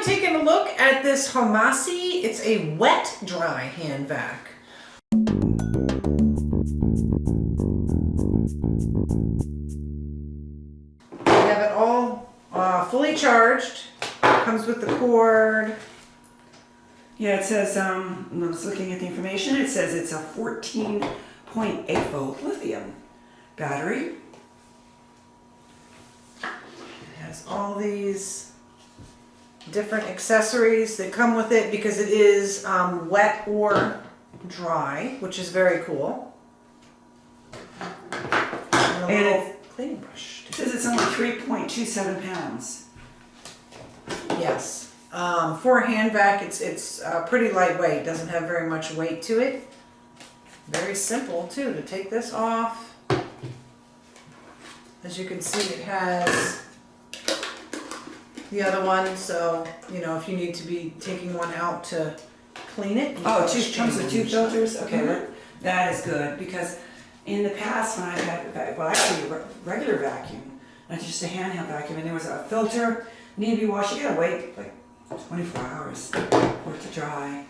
I'm taking a look at this Homasy. It's a wet dry hand vac. We have it all fully charged. Comes with the cord. Yeah, it says, when I was looking at the information, it says it's a 14.8 volt lithium battery. It has all these different accessories that come with it because it is wet or dry, which is very cool. And a little cleaning brush. It says it's only 3.27 pounds. Yes. For a hand vac, it's pretty lightweight. Doesn't have very much weight to it. Very simple too to take this off. As you can see, it has the other one, so you know if you need to be taking one out to clean it. Oh, it comes with two filters. Okay, that is good because in the past when I had, well, actually a regular vacuum, not just a handheld vacuum, and there was a filter need to be washed. You gotta wait like 24 hours for it to dry.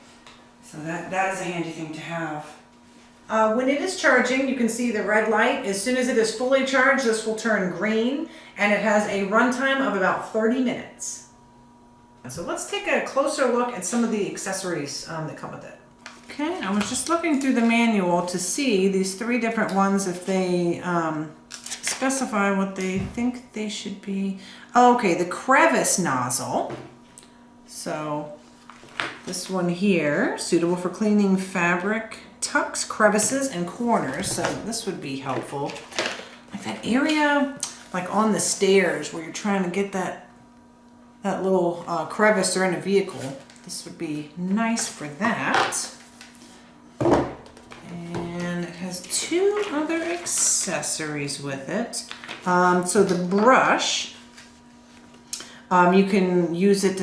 So that is a handy thing to have. When it is charging, you can see the red light. As soon as it is fully charged, this will turn green, and it has a runtime of about 30 minutes. So let's take a closer look at some of the accessories that come with it. Okay, I was just looking through the manual to see these three different ones if they specify what they think they should be. Oh, okay, the crevice nozzle. So this one here, suitable for cleaning fabric, tucks, crevices, and corners. So this would be helpful. Like that area, like on the stairs where you're trying to get that little crevice or in a vehicle. This would be nice for that. And it has two other accessories with it. So the brush, you can use it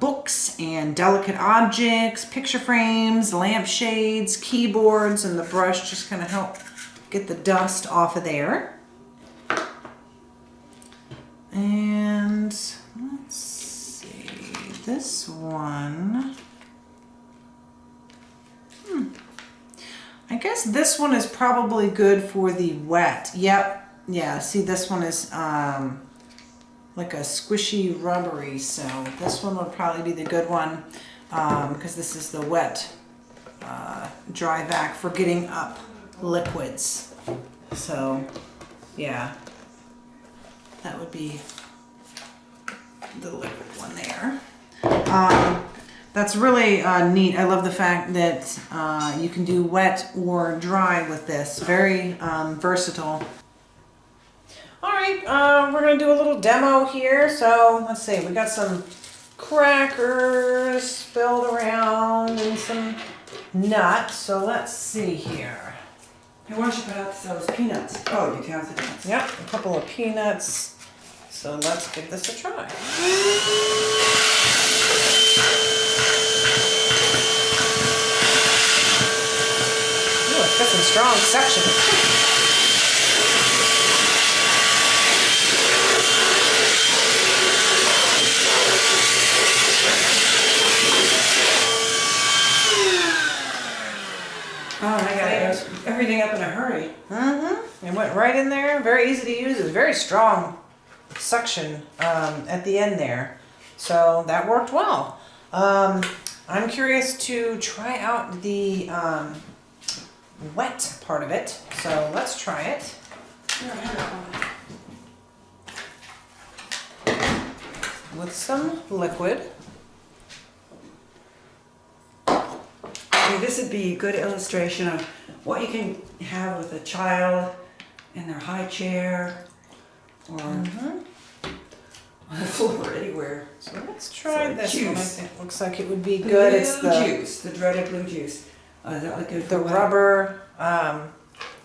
books and delicate objects, picture frames, lampshades, keyboards, and the brush just kind of help get the dust off of there. And let's see, this one, I guess this one is probably good for the wet. Yep, yeah, see this one is like a squishy rubbery, so this one would probably be the good one because this is the wet dry vac for getting up liquids. So yeah, that would be the liquid one there. That's really neat. I love the fact that you can do wet or dry with this. Very versatile. All right, we're gonna do a little demo here. So let's see, we got some crackers spilled around and some nuts. So let's see here. Hey, why don't you put out those peanuts? Oh, you counted peanuts. Yep, a couple of peanuts. So let's give this a try. Ooh, it's got some strong suction. Oh, I got everything up in a hurry. Mm-hmm. It went right in there. Very easy to use. It was very strong suction at the end there. So that worked well. I'm curious to try out the wet part of it. So let's try it. With some liquid. This would be a good illustration of what you can have with a child in their high chair or on the floor anywhere. So let's try So this juice. one. I think looks like it would be good. Blue It's the juice, the dreaded blue juice. Is that like good the for what? rubber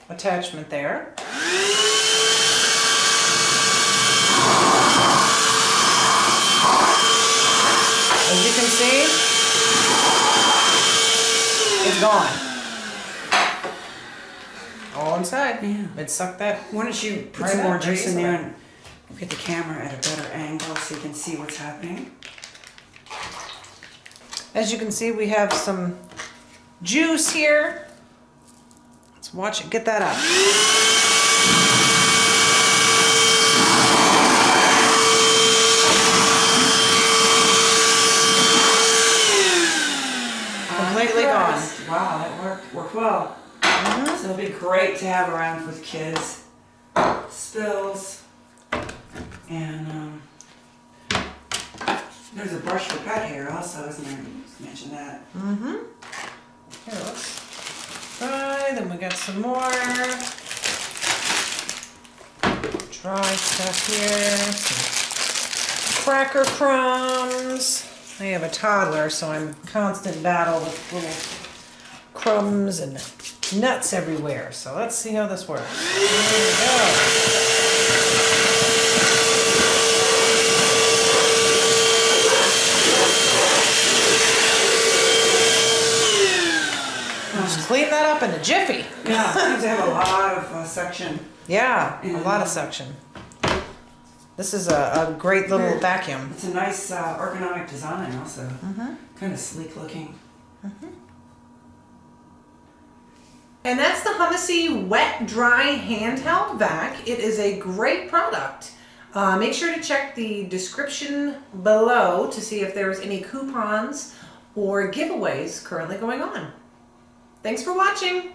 attachment there. As you can see, it's gone. All inside. Yeah. It sucked that. Why don't you put Right some up, more very juice in there easily. and get the camera at a better angle so you can see what's happening. As you can see, we have some juice here. Let's watch it, get that up. Completely gone. Wow, that worked well. So it'll be great to have around with kids. Spills. And there's a brush for pet hair also, isn't there? Just mention that. Here, let's try. Then we got some more dry stuff here. Some cracker crumbs. I have a toddler, so I'm in constant battle with little crumbs and nuts everywhere. So let's see how this works. Here we go. Just clean that up in a jiffy. Yeah, it seems to have a lot of section. Yeah, a lot of suction. This is a great little vacuum. It's a nice ergonomic design also. Kind of sleek looking. And that's the Homasy Wet Dry Handheld Vac. It is a great product. Make sure to check the description below to see if there's any coupons or giveaways currently going on. Thanks for watching.